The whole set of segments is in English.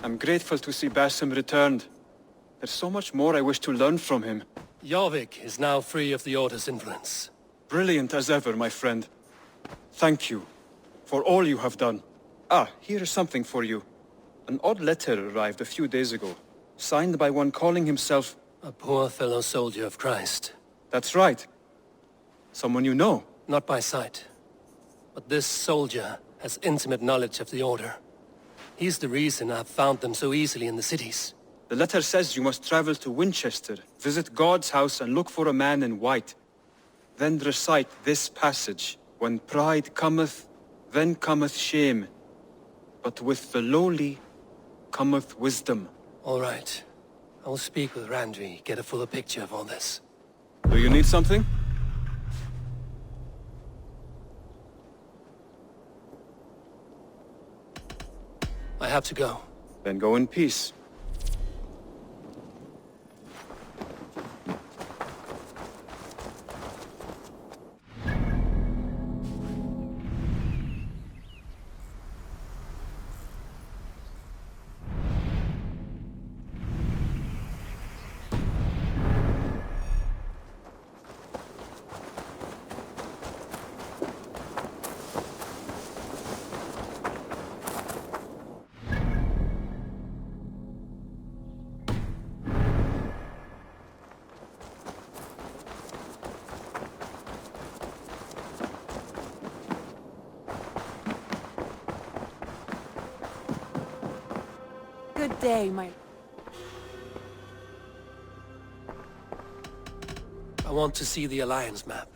I'm grateful to see Basim returned. There's so much more I wish to learn from him. Jorvik is now free of the Order's influence. Brilliant as ever, my friend. Thank you for all you have done. Ah, here is something for you. An odd letter arrived a few days ago, signed by one calling himself... A poor fellow soldier of Christ. That's right. Someone you know. Not by sight. But this soldier has intimate knowledge of the Order. He's the reason I've found them so easily in the cities. The letter says you must travel to Winchester, visit God's house and look for a man in white. Then recite this passage. When pride cometh, then cometh shame. But with the lowly cometh wisdom. All right. I will speak with Randvi, get a fuller picture of all this. Do you need something? I have to go. Then go in peace. Good day, my... I want to see the Alliance map.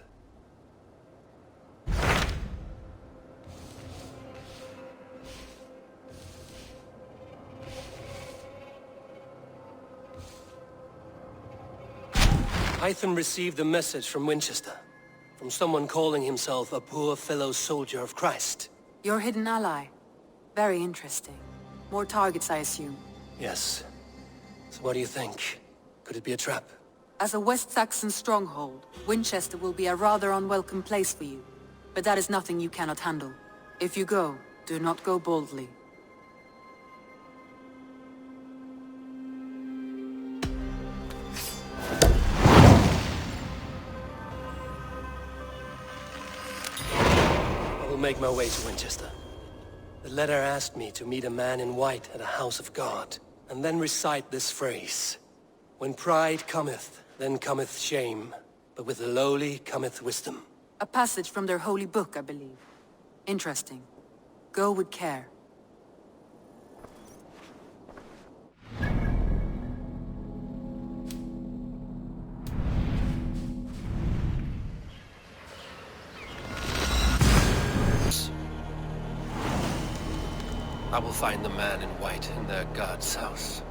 Hytham received a message from Winchester, from someone calling himself a poor fellow soldier of Christ. Your hidden ally. Very interesting. More targets, I assume. Yes. So what do you think? Could it be a trap? As a West Saxon stronghold, Winchester will be a rather unwelcome place for you. But that is nothing you cannot handle. If you go, do not go boldly. I will make my way to Winchester. The letter asked me to meet a man in white at a house of God, and then recite this phrase. When pride cometh, then cometh shame, but with the lowly cometh wisdom. A passage from their holy book, I believe. Interesting. Go with care. I will find the man in white in their God's house.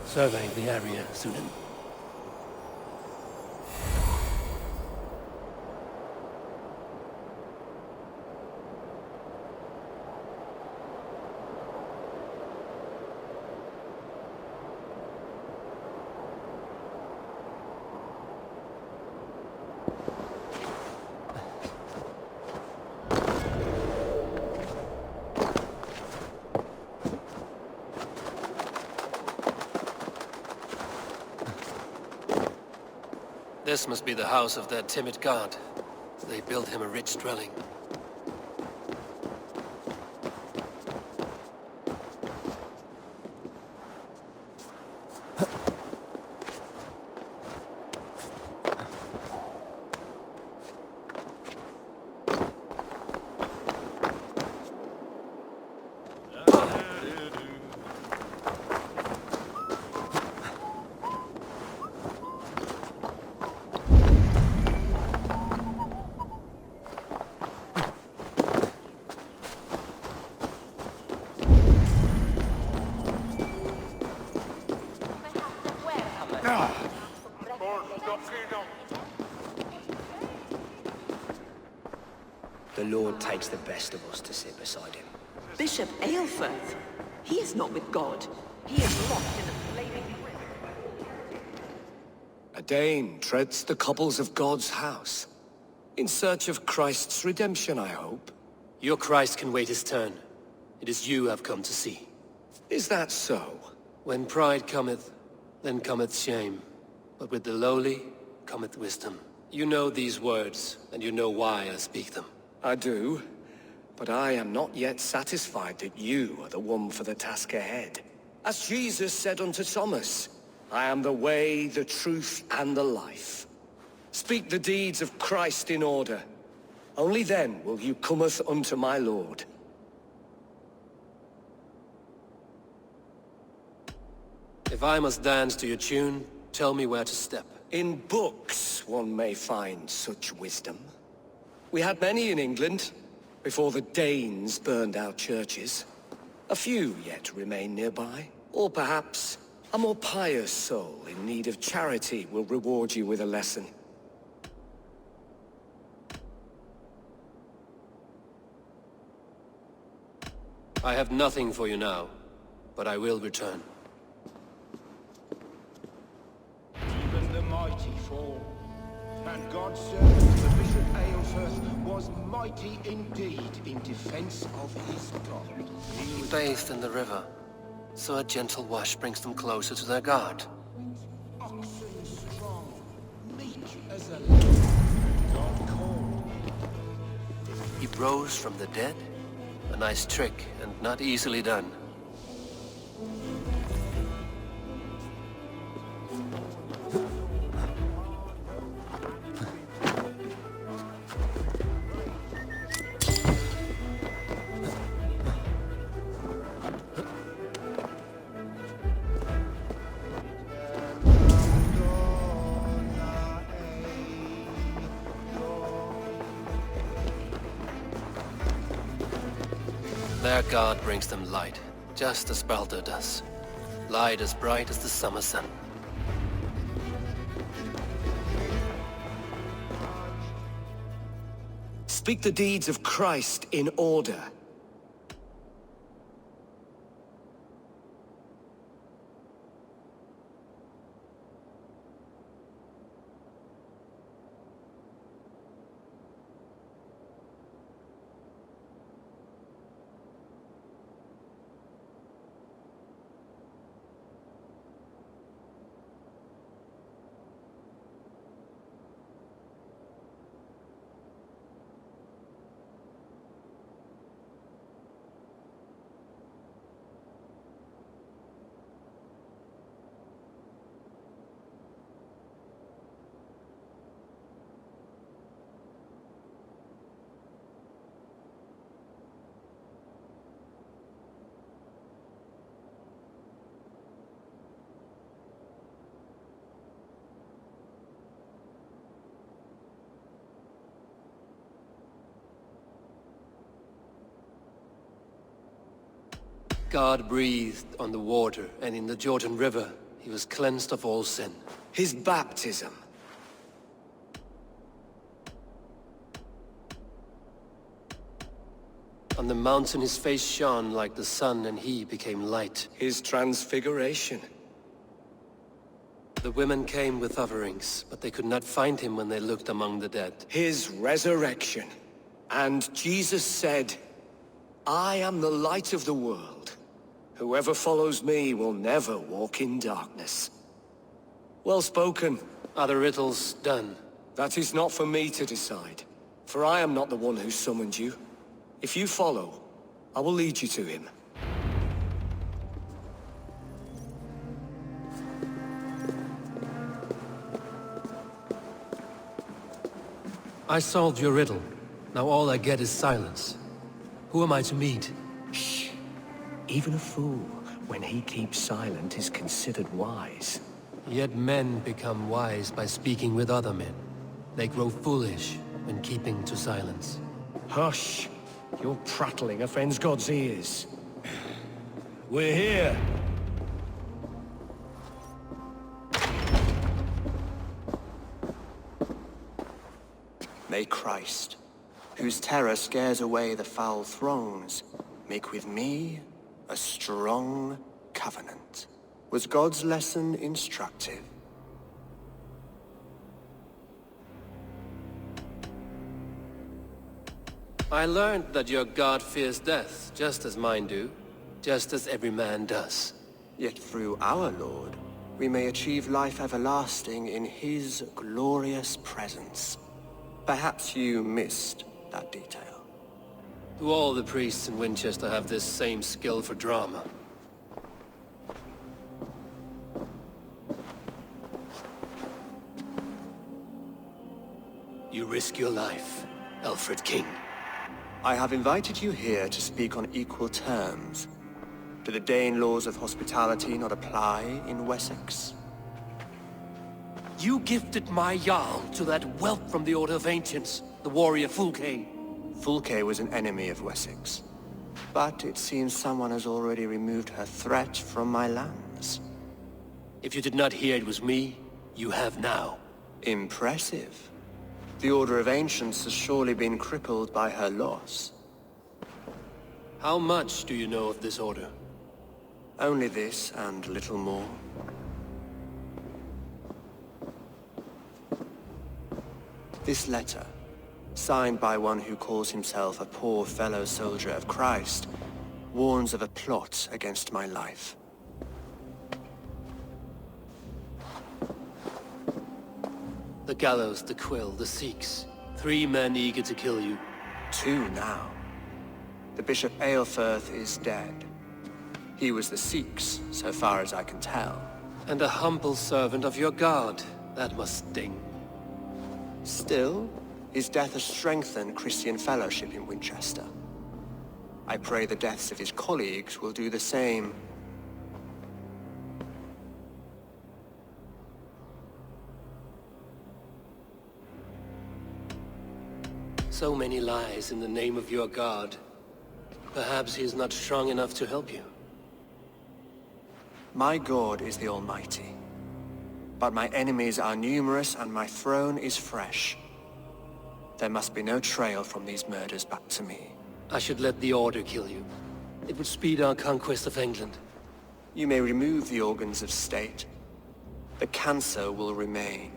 Surveying the area, Sunan. This must be the house of their timid god. They built him a rich dwelling. The Lord takes the best of us to sit beside him. Bishop Aelfirth. He is not with God. He is locked in a flaming grip. A Dane treads the cobbles of God's house. In search of Christ's redemption, I hope. Your Christ can wait his turn. It is you I've come to see. Is that so? When pride cometh, then cometh shame. But with the lowly cometh wisdom. You know these words, and you know why I speak them. I do, but I am not yet satisfied that you are the one for the task ahead. As Jesus said unto Thomas, I am the way, the truth, and the life. Speak the deeds of Christ in order. Only then will you cometh unto my Lord. If I must dance to your tune, tell me where to step. In books one may find such wisdom. We had many in England, before the Danes burned our churches. A few yet remain nearby. Or perhaps a more pious soul in need of charity will reward you with a lesson. I have nothing for you now, but I will return. Even the mighty fall, and God's servant, the Bishop Aelfirth, was mighty indeed in defense of his God. He bathed in the river, so a gentle wash brings them closer to their God. Oxen strong, meek as a lamb, God called. He rose from the dead? A nice trick, and not easily done. Their God brings them light, just as Baldur does. Light as bright as the summer sun. Speak the deeds of Christ in order. God breathed on the water, and in the Jordan River, he was cleansed of all sin. His baptism. On the mountain his face shone like the sun, and he became light. His transfiguration. The women came with offerings, but they could not find him when they looked among the dead. His resurrection. And Jesus said, I am the light of the world. Whoever follows me will never walk in darkness. Well spoken. Are the riddles done? That is not for me to decide, for I am not the one who summoned you. If you follow, I will lead you to him. I solved your riddle. Now all I get is silence. Who am I to meet? Shh. Even a fool, when he keeps silent, is considered wise. Yet men become wise by speaking with other men. They grow foolish when keeping to silence. Hush! Your prattling offends God's ears. We're here! May Christ, whose terror scares away the foul throngs, make with me a strong covenant. Was God's lesson instructive? I learned that your god fears death, just as mine do. Just as every man does. Yet through our Lord, we may achieve life everlasting in his glorious presence. Perhaps you missed that detail. Do all the priests in Winchester have this same skill for drama? You risk your life, Alfred King. I have invited you here to speak on equal terms. Do the Dane laws of hospitality not apply in Wessex? You gifted my Jarl to that whelp from the Order of Ancients, the warrior Fulke. Fulke was an enemy of Wessex. But it seems someone has already removed her threat from my lands. If you did not hear it was me, you have now. Impressive. The Order of Ancients has surely been crippled by her loss. How much do you know of this order? Only this and little more. This letter, signed by one who calls himself a poor fellow soldier of Christ, warns of a plot against my life. The gallows, the quill, the Sikhs. 3 men eager to kill you. 2 now. The Bishop Eilfirth is dead. He was the Sikhs, so far as I can tell. And a humble servant of your god. That must sting. Still, his death has strengthened Christian fellowship in Winchester. I pray the deaths of his colleagues will do the same. So many lies in the name of your god. Perhaps he is not strong enough to help you. My God is the Almighty. But my enemies are numerous and my throne is fresh. There must be no trail from these murders back to me. I should let the Order kill you. It would speed our conquest of England. You may remove the organs of state. The cancer will remain.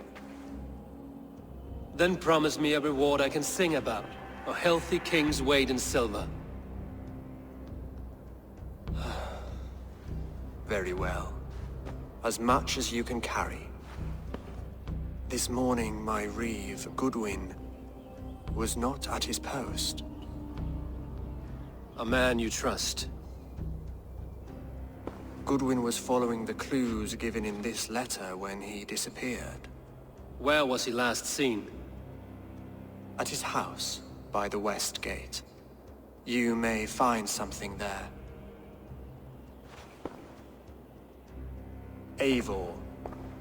Then promise me a reward I can sing about. A healthy king's weight in silver. Very well. As much as you can carry. This morning, my Reeve, Goodwyn, was not at his post. A man you trust. Goodwyn was following the clues given in this letter when he disappeared. Where was he last seen? At his house, by the West Gate. You may find something there. Eivor,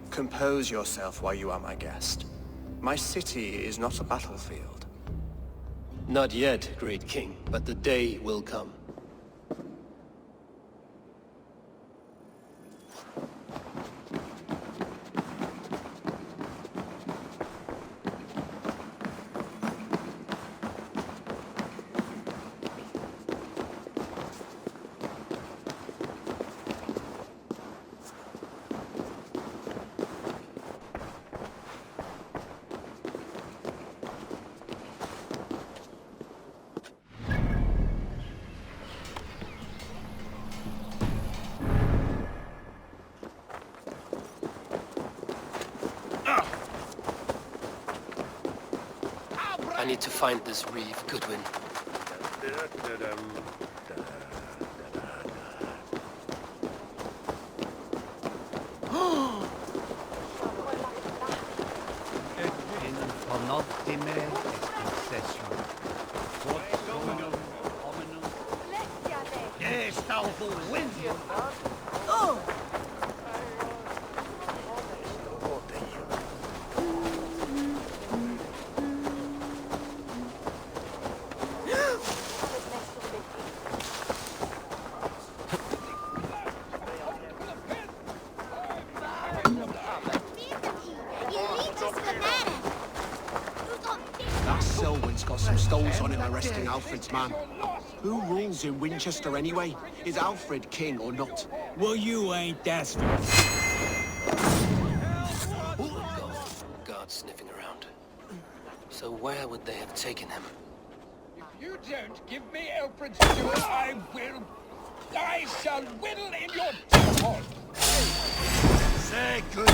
compose yourself while you are my guest. My city is not a battlefield. Not yet, great king, but the day will come. I need to find this Reeve, Goodwyn. That Selwyn's got some stones on him arresting Alfred's man. Who rules in Winchester anyway? Is Alfred king or not? Well, you ain't desperate. God sniffing around. So where would they have taken him? You don't give me Alfred's jewel, I shall whittle in your teapot! Say good.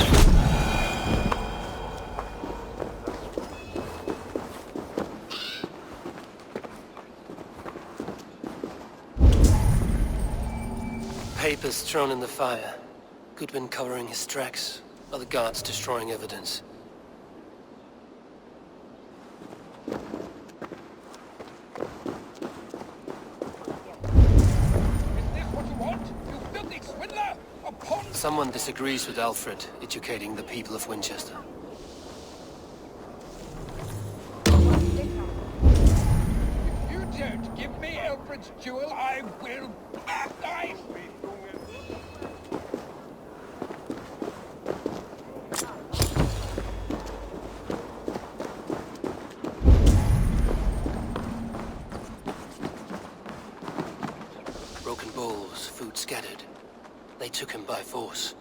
Papers thrown in the fire. Goodwyn covering his tracks. Other guards destroying evidence. Someone disagrees with Alfred, educating the people of Winchester. If you don't give me Alfred's jewel, I will... Broken bowls, food scattered. They took him by force.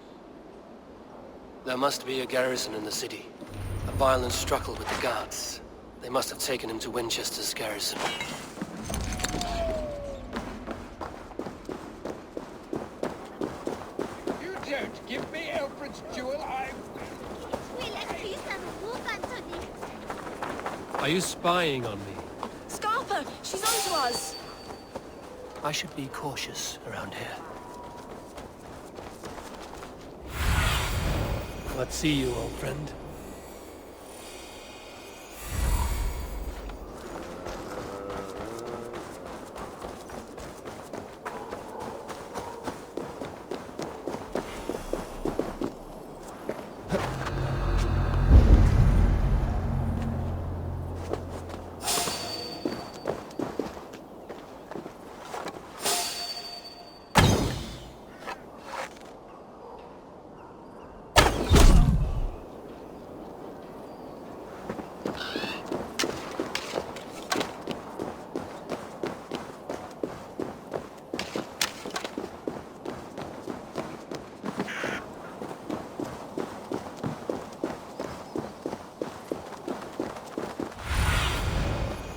There must be a garrison in the city. A violent struggle with the guards. They must have taken him to Winchester's garrison. You don't give me Alfred's jewel, I Are you spying on me? Scarpa! She's onto us! I should be cautious around here. Let's see you, old friend.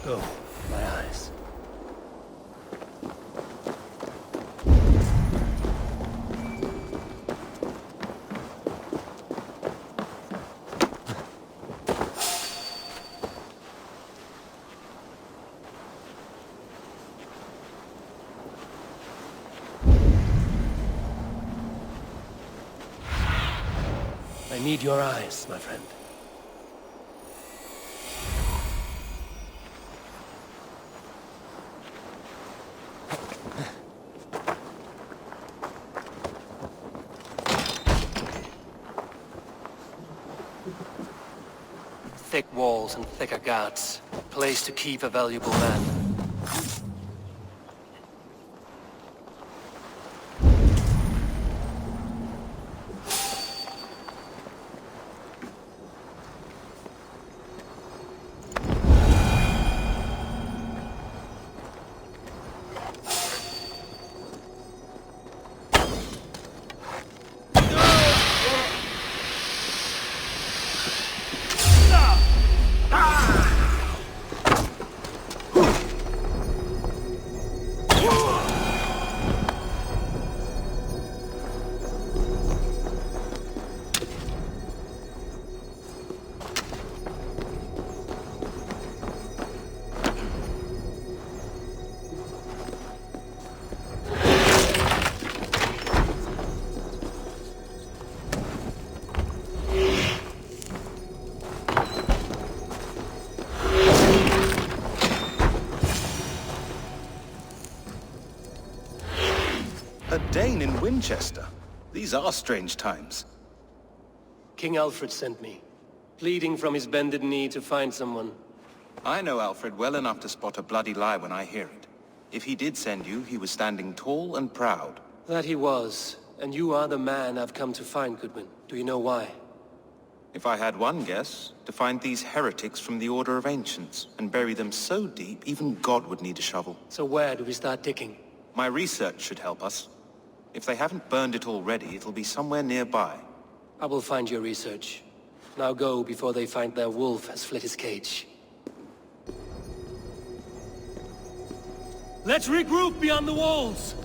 Go, my eyes. I need your eyes, my friend. Thick walls and thicker guards. Place to keep a valuable man. A Dane in Winchester? These are strange times. King Alfred sent me, pleading from his bended knee to find someone. I know Alfred well enough to spot a bloody lie when I hear it. If he did send you, he was standing tall and proud. That he was, and you are the man I've come to find, Goodwyn. Do you know why? If I had one guess, to find these heretics from the Order of Ancients, and bury them so deep, even God would need a shovel. So where do we start digging? My research should help us. If they haven't burned it already, it'll be somewhere nearby. I will find your research. Now go before they find their wolf has fled his cage. Let's regroup beyond the walls!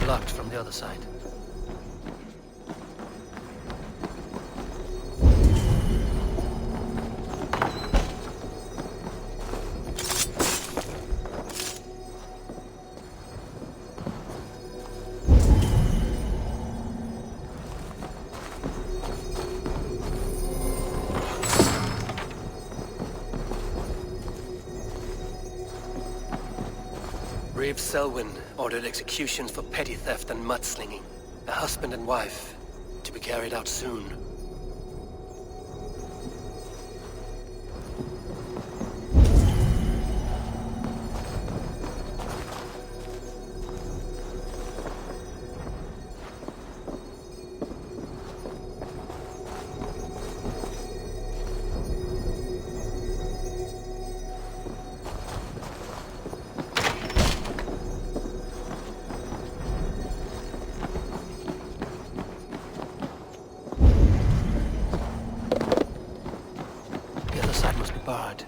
Blocked from the other side. Reeve Selwyn ordered executions for petty theft and mudslinging. A husband and wife, to be carried out soon. Barred.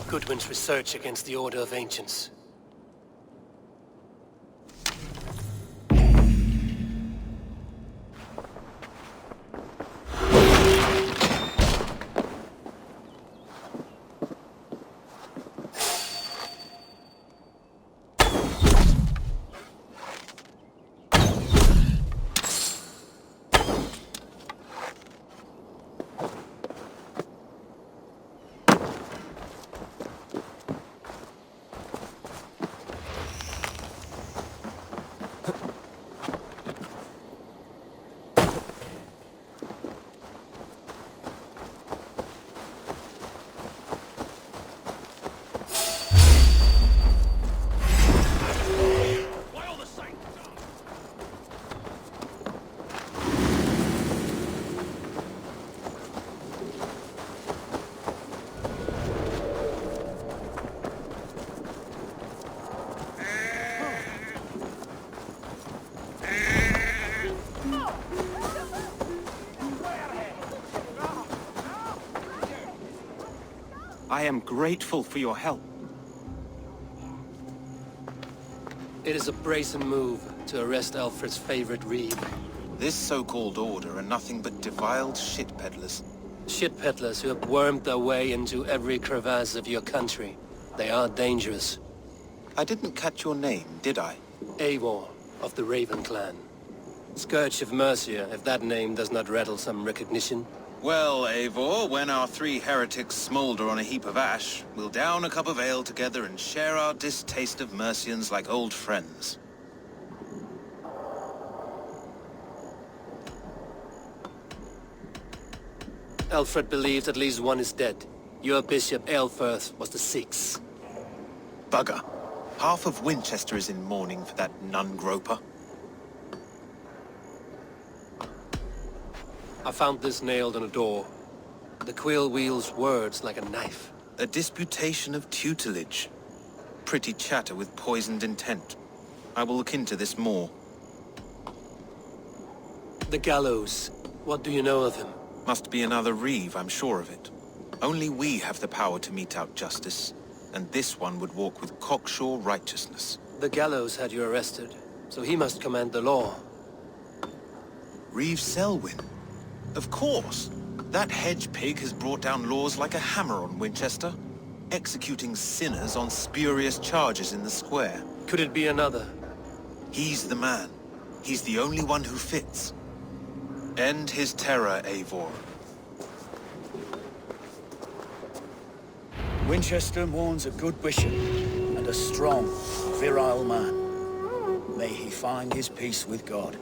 Goodwyn's research against the Order of Ancients. I am grateful for your help. It is a brazen move to arrest Alfred's favorite Reeve. This so-called order are nothing but defiled shit peddlers. Shit peddlers who have wormed their way into every crevasse of your country. They are dangerous. I didn't catch your name, did I? Eivor, of the Raven clan. Scourge of Mercia, if that name does not rattle some recognition. Well, Eivor, when our three heretics smolder on a heap of ash, we'll down a cup of ale together and share our distaste of Mercians like old friends. Alfred believed at least one is dead. Your bishop, Aelfirth, was the sixth. Bugger. Half of Winchester is in mourning for that nun-groper. I found this nailed on a door. The quill wields words like a knife. A disputation of tutelage. Pretty chatter with poisoned intent. I will look into this more. The gallows. What do you know of him? Must be another Reeve, I'm sure of it. Only we have the power to mete out justice, and this one would walk with cocksure righteousness. The gallows had you arrested, so he must command the law. Reeve Selwyn? Of course. That hedge pig has brought down laws like a hammer on Winchester, executing sinners on spurious charges in the square. Could it be another? He's the man. He's the only one who fits. End his terror, Eivor. Winchester mourns a good bishop and a strong, virile man. May he find his peace with God.